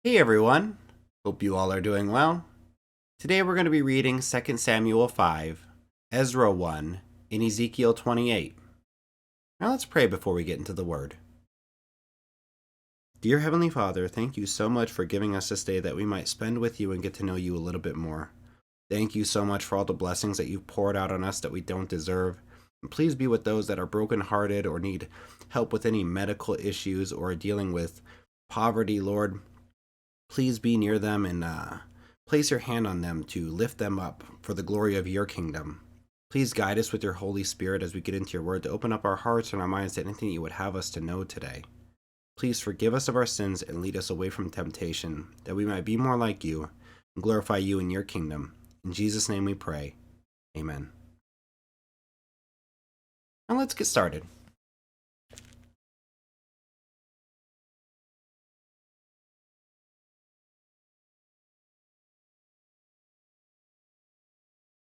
Hey everyone, hope you all are doing well. Today we're going to be reading 2 Samuel 5, Ezra 1, and Ezekiel 28. Now let's pray before we get into the word. Dear Heavenly Father, thank you so much for giving us this day that we might spend with you and get to know you a little bit more. Thank you so much for all the blessings that you've poured out on us that we don't deserve. And please be with those that are brokenhearted or need help with any medical issues or are dealing with poverty, Lord. Please be near them and place your hand on them to lift them up for the glory of your kingdom. Please guide us with your Holy Spirit as we get into your word to open up our hearts and our minds to anything you would have us to know today. Please forgive us of our sins and lead us away from temptation, that we might be more like you and glorify you in your kingdom. In Jesus' name we pray. Amen. Now let's get started.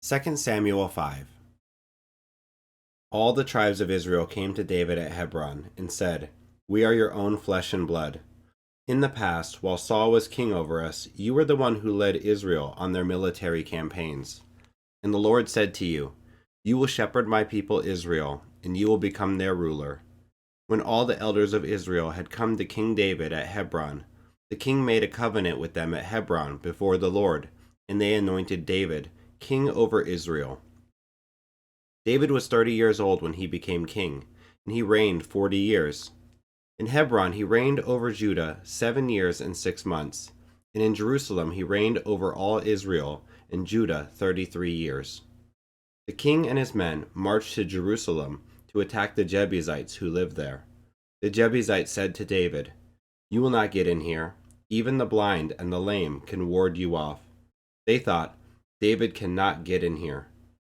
Second Samuel 5. All the tribes of Israel came to David at Hebron and said, "We are your own flesh and blood. In the past, while Saul was king over us, you were the one who led Israel on their military campaigns. And the Lord said to you, 'You will shepherd my people Israel, and you will become their ruler.' When all the elders of Israel had come to King David at Hebron, the king made a covenant with them at Hebron before the Lord, and they anointed David king over Israel. David was 30 years old when he became king, and he reigned 40 years. In Hebron he reigned over Judah 7 years and 6 months, and in Jerusalem he reigned over all Israel and Judah 33 years. The king and his men marched to Jerusalem to attack the Jebusites who lived there. The Jebusites said to David, 'You will not get in here. Even the blind and the lame can ward you off.' They thought, 'David cannot get in here.'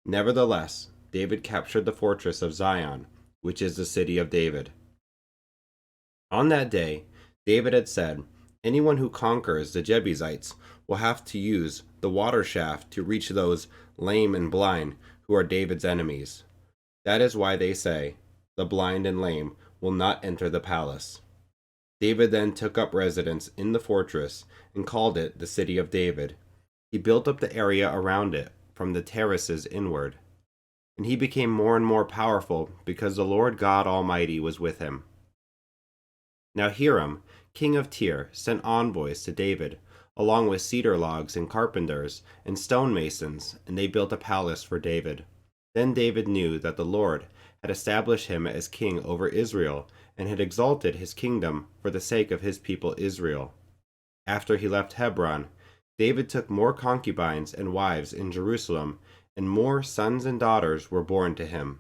Nevertheless, David captured the fortress of Zion, which is the city of David. On that day, David had said, 'Anyone who conquers the Jebusites will have to use the water shaft to reach those lame and blind who are David's enemies. That is why they say, the blind and lame will not enter the palace.' David then took up residence in the fortress and called it the City of David. He built up the area around it, from the terraces inward. And he became more and more powerful because the Lord God Almighty was with him. Now Hiram, king of Tyre, sent envoys to David, along with cedar logs and carpenters and stonemasons, and they built a palace for David. Then David knew that the Lord had established him as king over Israel and had exalted his kingdom for the sake of his people Israel. After he left Hebron, David took more concubines and wives in Jerusalem, and more sons and daughters were born to him.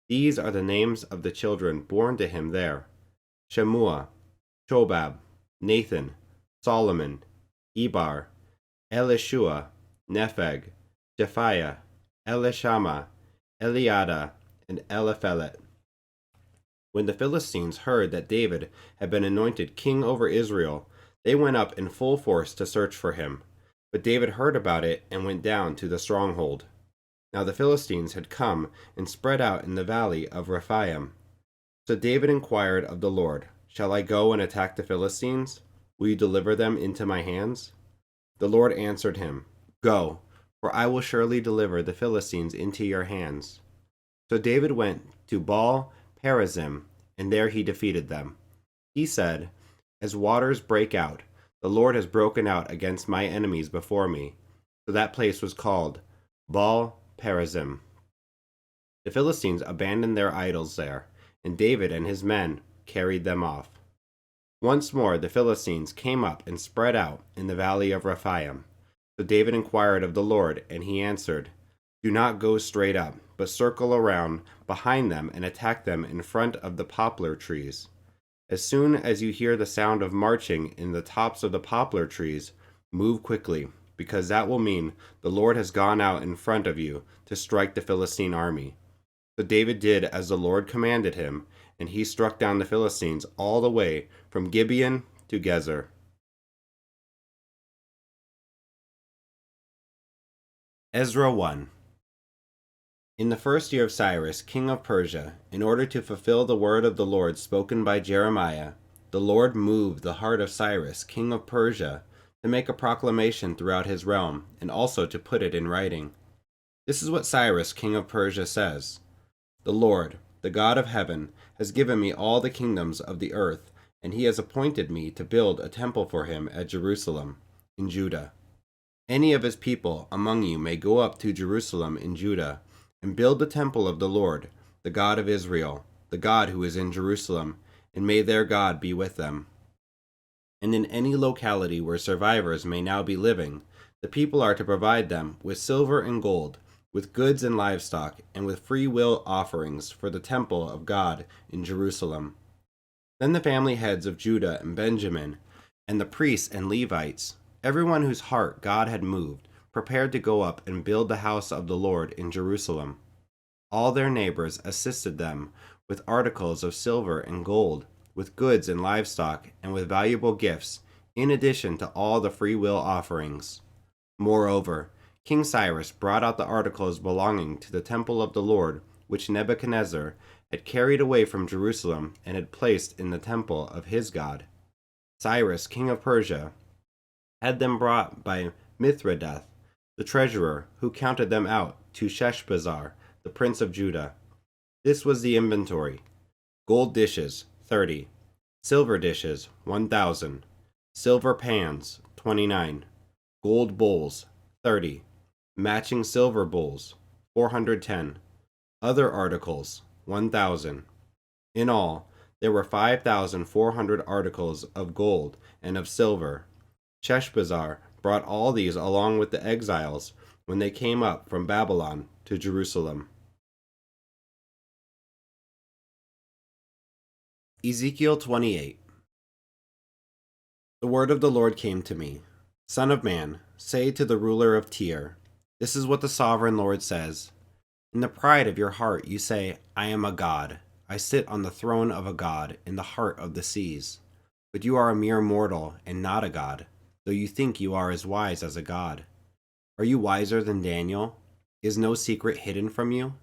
These are the names of the children born to him there: Shemua, Shobab, Nathan, Solomon, Ebar, Elishua, Nepheg, Japhiah, Elishama, Eliada, and Eliphelet. When the Philistines heard that David had been anointed king over Israel, they went up in full force to search for him. But David heard about it and went down to the stronghold. Now the Philistines had come and spread out in the valley of Rephaim. So David inquired of the Lord, 'Shall I go and attack the Philistines? Will you deliver them into my hands?' The Lord answered him, 'Go, for I will surely deliver the Philistines into your hands.' So David went to Baal Perazim, and there he defeated them. He said, 'As waters break out, the Lord has broken out against my enemies before me.' So that place was called Baal Perazim. The Philistines abandoned their idols there, and David and his men carried them off. Once more the Philistines came up and spread out in the valley of Rephaim. So David inquired of the Lord, and he answered, 'Do not go straight up, but circle around behind them and attack them in front of the poplar trees. As soon as you hear the sound of marching in the tops of the poplar trees, move quickly, because that will mean the Lord has gone out in front of you to strike the Philistine army.' So David did as the Lord commanded him, and he struck down the Philistines all the way from Gibeon to Gezer. Ezra 1. In the first year of Cyrus, king of Persia, in order to fulfill the word of the Lord spoken by Jeremiah, the Lord moved the heart of Cyrus, king of Persia, to make a proclamation throughout his realm, and also to put it in writing. This is what Cyrus, king of Persia, says: The Lord, the God of heaven, has given me all the kingdoms of the earth, and he has appointed me to build a temple for him at Jerusalem, in Judah. Any of his people among you may go up to Jerusalem in Judah, and build the temple of the Lord, the God of Israel, the God who is in Jerusalem, and may their God be with them. And in any locality where survivors may now be living, the people are to provide them with silver and gold, with goods and livestock, and with free will offerings for the temple of God in Jerusalem. Then the family heads of Judah and Benjamin, and the priests and Levites, everyone whose heart God had moved, prepared to go up and build the house of the Lord in Jerusalem. All their neighbors assisted them with articles of silver and gold, with goods and livestock, and with valuable gifts, in addition to all the free will offerings. Moreover, King Cyrus brought out the articles belonging to the temple of the Lord, which Nebuchadnezzar had carried away from Jerusalem and had placed in the temple of his God. Cyrus, king of Persia, had them brought by Mithredath, the treasurer, who counted them out to Sheshbazzar, the prince of Judah. This was the inventory: gold dishes, 30; silver dishes, 1,000; silver pans, 29; gold bowls, 30; matching silver bowls, 410; other articles, 1,000. In all, there were 5,400 articles of gold and of silver. Sheshbazzar brought all these along with the exiles when they came up from Babylon to Jerusalem. Ezekiel 28. The word of the Lord came to me: Son of man, say to the ruler of Tyre, this is what the sovereign Lord says. In the pride of your heart you say, I am a god. I sit on the throne of a god in the heart of the seas. But you are a mere mortal and not a god, though you think you are as wise as a god. Are you wiser than Daniel? Is no secret hidden from you?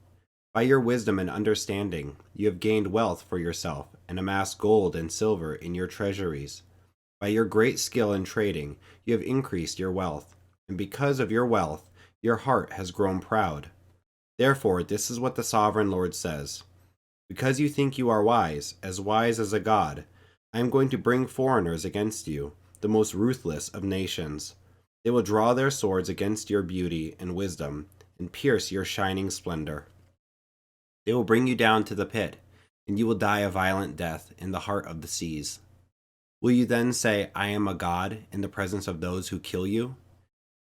By your wisdom and understanding, you have gained wealth for yourself and amassed gold and silver in your treasuries. By your great skill in trading, you have increased your wealth, and because of your wealth, your heart has grown proud. Therefore, this is what the sovereign Lord says: Because you think you are wise as a god, I am going to bring foreigners against you, the most ruthless of nations. They will draw their swords against your beauty and wisdom, and pierce your shining splendor. They will bring you down to the pit, and you will die a violent death in the heart of the seas. Will you then say, I am a god, in the presence of those who kill you?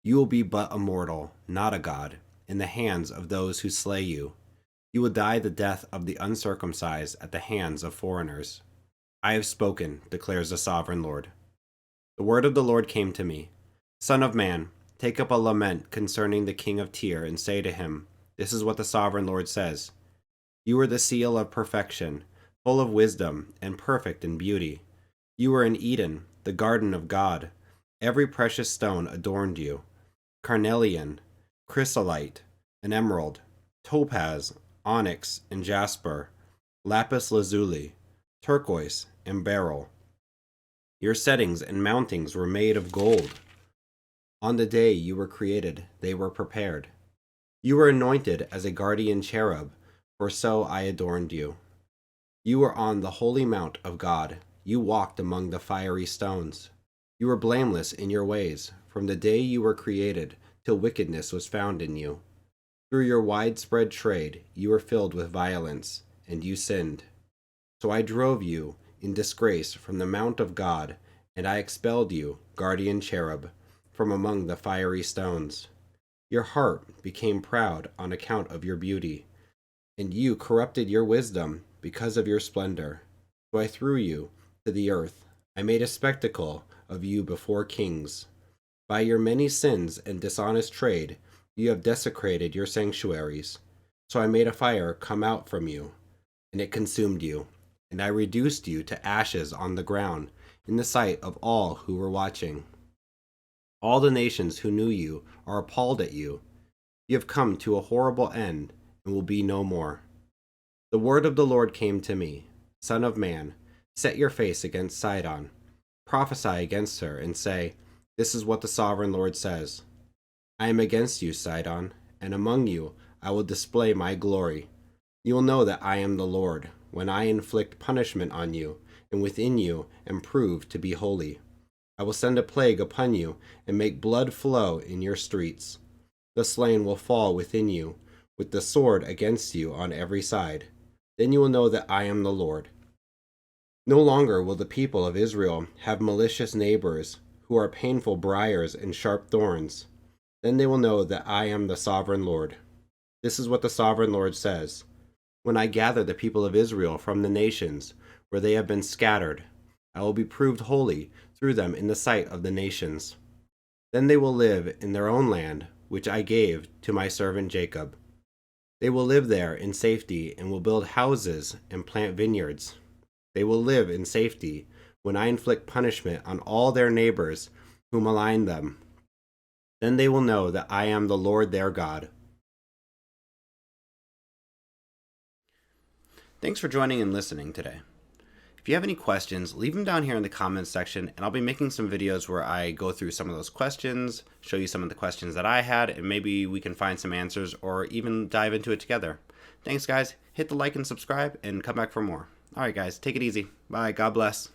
You will be but a mortal, not a god, in the hands of those who slay you. You will die the death of the uncircumcised at the hands of foreigners. I have spoken, declares the sovereign Lord. The word of the Lord came to me: Son of man, take up a lament concerning the king of Tyre, and say to him, this is what the sovereign Lord says. You are the seal of perfection, full of wisdom, and perfect in beauty. You were in Eden, the garden of God. Every precious stone adorned you: carnelian, chrysolite, and emerald, topaz, onyx, and jasper, lapis lazuli, turquoise, and beryl. Your settings and mountings were made of gold. On the day you were created, they were prepared. You were anointed as a guardian cherub, for so I adorned you. You were on the holy mount of God. You walked among the fiery stones. You were blameless in your ways, from the day you were created till wickedness was found in you. Through your widespread trade, you were filled with violence, and you sinned. So I drove you in disgrace from the mount of God, and I expelled you, guardian cherub, from among the fiery stones. Your heart became proud on account of your beauty, and you corrupted your wisdom because of your splendor. So I threw you to the earth. I made a spectacle of you before kings. By your many sins and dishonest trade, you have desecrated your sanctuaries. So I made a fire come out from you, and it consumed you, and I reduced you to ashes on the ground in the sight of all who were watching. All the nations who knew you are appalled at you. You have come to a horrible end and will be no more. The word of the Lord came to me: Son of man, Set your face against Sidon. Prophesy against her, and say, This is what the sovereign Lord says. I am against you, Sidon, and among you I will display my glory. You will know that I am the Lord, when I inflict punishment on you, and within you am proved to be holy. I will send a plague upon you, and make blood flow in your streets. The slain will fall within you, with the sword against you on every side. Then you will know that I am the Lord. No longer will the people of Israel have malicious neighbors, who are painful briars and sharp thorns. Then they will know that I am the sovereign Lord. This is what the sovereign Lord says. When I gather the people of Israel from the nations where they have been scattered, I will be proved holy through them in the sight of the nations. Then they will live in their own land, which I gave to my servant Jacob. They will live there in safety and will build houses and plant vineyards. They will live in safety when I inflict punishment on all their neighbors who malign them. Then they will know that I am the Lord their God. Thanks for joining and listening today. If you have any questions, leave them down here in the comments section, and I'll be making some videos where I go through some of those questions, show you some of the questions that I had, and maybe we can find some answers or even dive into it together. Thanks, guys. Hit the like and subscribe, and come back for more. All right, guys, take it easy. Bye. God bless.